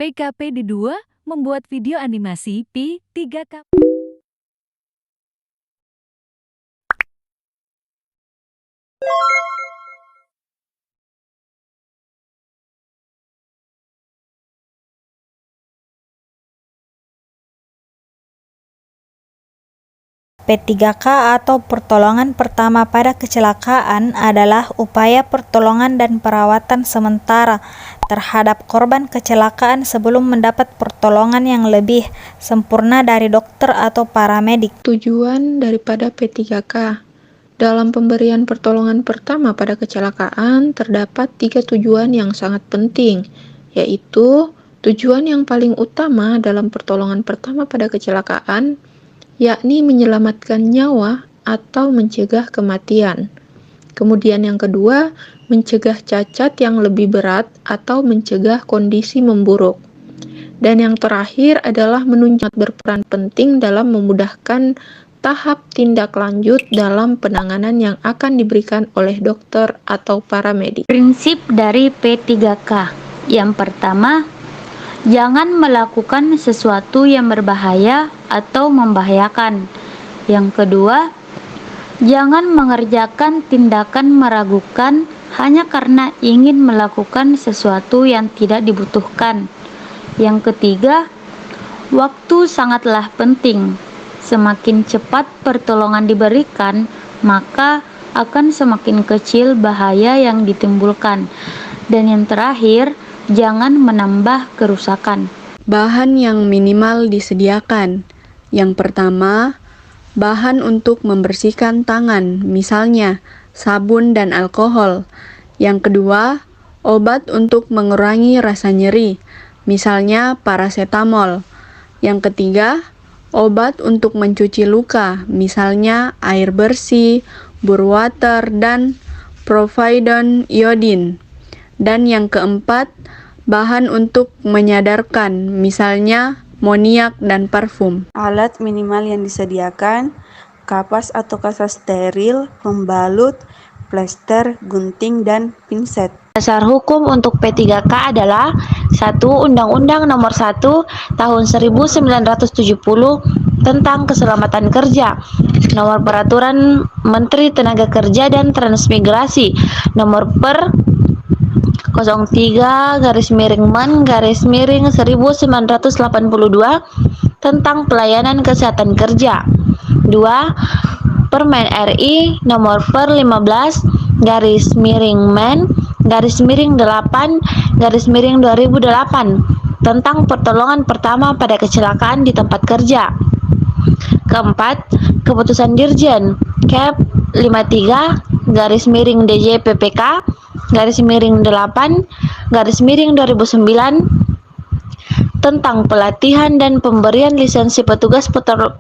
PKPD2 membuat video animasi Pi3K. P3K atau pertolongan pertama pada kecelakaan adalah upaya pertolongan dan perawatan sementara terhadap korban kecelakaan sebelum mendapat pertolongan yang lebih sempurna dari dokter atau paramedik. Tujuan daripada P3K dalam pemberian pertolongan pertama pada kecelakaan terdapat 3 tujuan yang sangat penting, yaitu tujuan yang paling utama dalam pertolongan pertama pada kecelakaan yakni menyelamatkan nyawa atau mencegah kematian. Kemudian yang kedua, mencegah cacat yang lebih berat atau mencegah kondisi memburuk. Dan yang terakhir adalah menunjukkan berperan penting dalam memudahkan tahap tindak lanjut dalam penanganan yang akan diberikan oleh dokter atau paramedik. Prinsip dari P3K. Yang pertama, jangan melakukan sesuatu yang berbahaya atau membahayakan. Yang kedua, jangan mengerjakan tindakan meragukan hanya karena ingin melakukan sesuatu yang tidak dibutuhkan. Yang ketiga, waktu sangatlah penting. Semakin cepat pertolongan diberikan, maka akan semakin kecil bahaya yang ditimbulkan. Dan yang terakhir, jangan menambah kerusakan. Bahan yang minimal disediakan. Yang pertama, bahan untuk membersihkan tangan, misalnya sabun dan alkohol. Yang kedua, obat untuk mengurangi rasa nyeri, misalnya paracetamol. Yang ketiga, obat untuk mencuci luka, misalnya air bersih, burwater, dan providon iodin. Dan yang keempat, bahan untuk menyadarkan, misalnya moniak dan parfum. Alat minimal yang disediakan, kapas atau kasa steril, pembalut, plester, gunting, dan pinset. Dasar hukum untuk P3K adalah 1. Undang-Undang Nomor 1 Tahun 1970 tentang Keselamatan Kerja, Nomor Peraturan Menteri Tenaga Kerja dan Transmigrasi, Nomor per 03-Men-1982 tentang Pelayanan Kesehatan Kerja. 2. Permen RI Nomor per 15-Men-8-2008 tentang pertolongan pertama pada kecelakaan di tempat kerja. Keempat, Keputusan Dirjen Kep 53-DJPPK-8-2009 tentang pelatihan dan pemberian lisensi petugas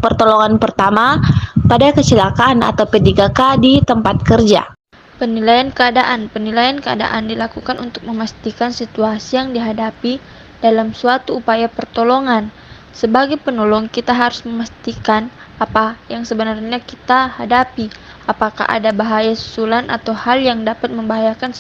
pertolongan pertama pada kecelakaan atau P3K di tempat kerja. Penilaian keadaan. Penilaian keadaan dilakukan untuk memastikan situasi yang dihadapi dalam suatu upaya pertolongan. Sebagai penolong, kita harus memastikan apa yang sebenarnya kita hadapi. Apakah ada bahaya susulan atau hal yang dapat membahayakan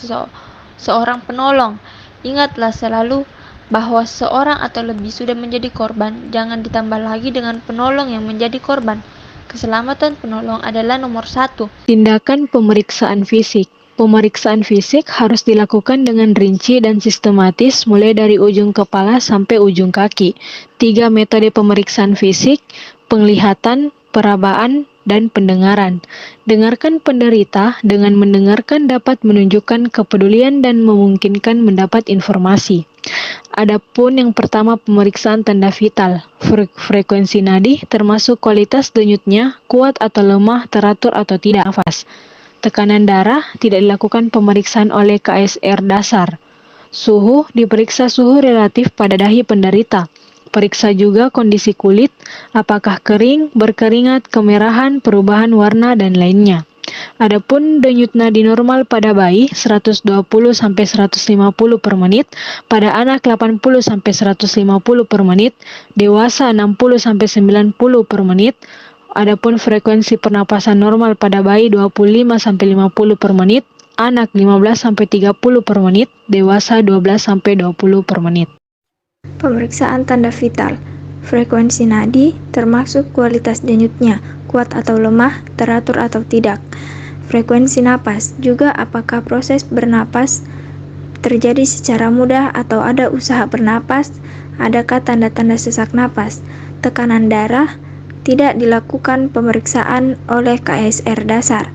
seorang penolong. Ingatlah selalu bahwa seorang atau lebih sudah menjadi korban, jangan ditambah lagi dengan penolong yang menjadi korban. Keselamatan penolong adalah nomor 1. Tindakan pemeriksaan fisik. Pemeriksaan fisik harus dilakukan dengan rinci dan sistematis mulai dari ujung kepala sampai ujung kaki. 3 metode pemeriksaan fisik, penglihatan, perabaan, dan pendengaran. Dengarkan penderita. Dengan mendengarkan dapat menunjukkan kepedulian dan memungkinkan mendapat informasi. Adapun yang pertama, pemeriksaan tanda vital, frekuensi nadi, termasuk kualitas denyutnya, kuat atau lemah, teratur atau tidak nafas. Tekanan darah tidak dilakukan pemeriksaan oleh KSR dasar. Suhu, diperiksa suhu relatif pada dahi penderita. Periksa juga kondisi kulit, apakah kering, berkeringat, kemerahan, perubahan warna, dan lainnya. Adapun denyut nadi normal pada bayi 120-150 per menit, pada anak 80-150 per menit, dewasa 60-90 per menit. Adapun frekuensi pernapasan normal pada bayi 25-50 per menit, anak 15-30 per menit, dewasa 12-20 per menit. Pemeriksaan tanda vital, frekuensi nadi, termasuk kualitas denyutnya, kuat atau lemah, teratur atau tidak. Frekuensi napas, juga apakah proses bernapas terjadi secara mudah atau ada usaha bernapas, adakah tanda-tanda sesak napas. Tekanan darah, tidak dilakukan pemeriksaan oleh KSR dasar.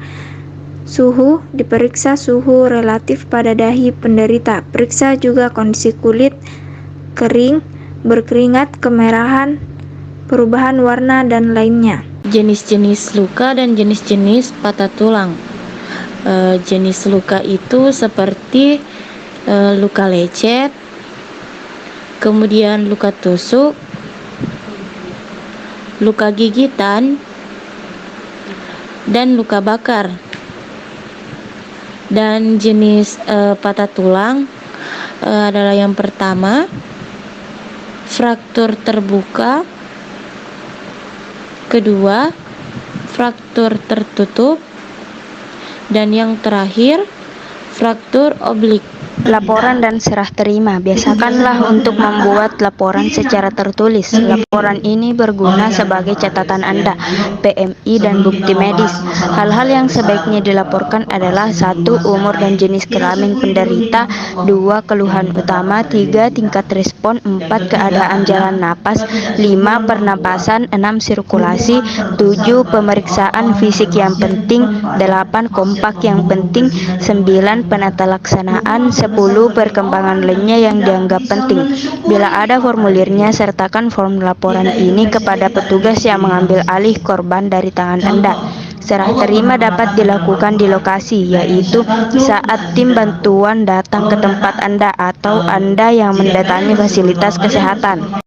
Suhu, diperiksa suhu relatif pada dahi penderita. Periksa juga kondisi kulit, kering, berkeringat, kemerahan, perubahan warna, dan lainnya. Jenis-jenis luka dan jenis-jenis patah tulang. Jenis luka itu seperti luka lecet, kemudian luka tusuk, luka gigitan, dan luka bakar. Dan jenis patah tulang adalah yang pertama, fraktur terbuka, kedua, fraktur tertutup, dan yang terakhir, fraktur oblik. Laporan dan serah terima. Biasakanlah untuk membuat laporan secara tertulis. Laporan ini berguna sebagai catatan Anda, PMI, dan bukti medis. Hal-hal yang sebaiknya dilaporkan adalah 1. Umur dan jenis kelamin penderita, 2. Keluhan utama, 3. Tingkat respon, 4. Keadaan jalan napas, 5. Pernapasan, 6. Sirkulasi, 7. Pemeriksaan fisik yang penting, 8. Kompak yang penting, 9. Penata laksanaan, 10. Perkembangan lainnya yang dianggap penting. Bila ada formulirnya, sertakan form laporan ini kepada petugas yang mengambil alih korban dari tangan Anda. Serah terima dapat dilakukan di lokasi, yaitu saat tim bantuan datang ke tempat Anda atau Anda yang mendatangi fasilitas kesehatan.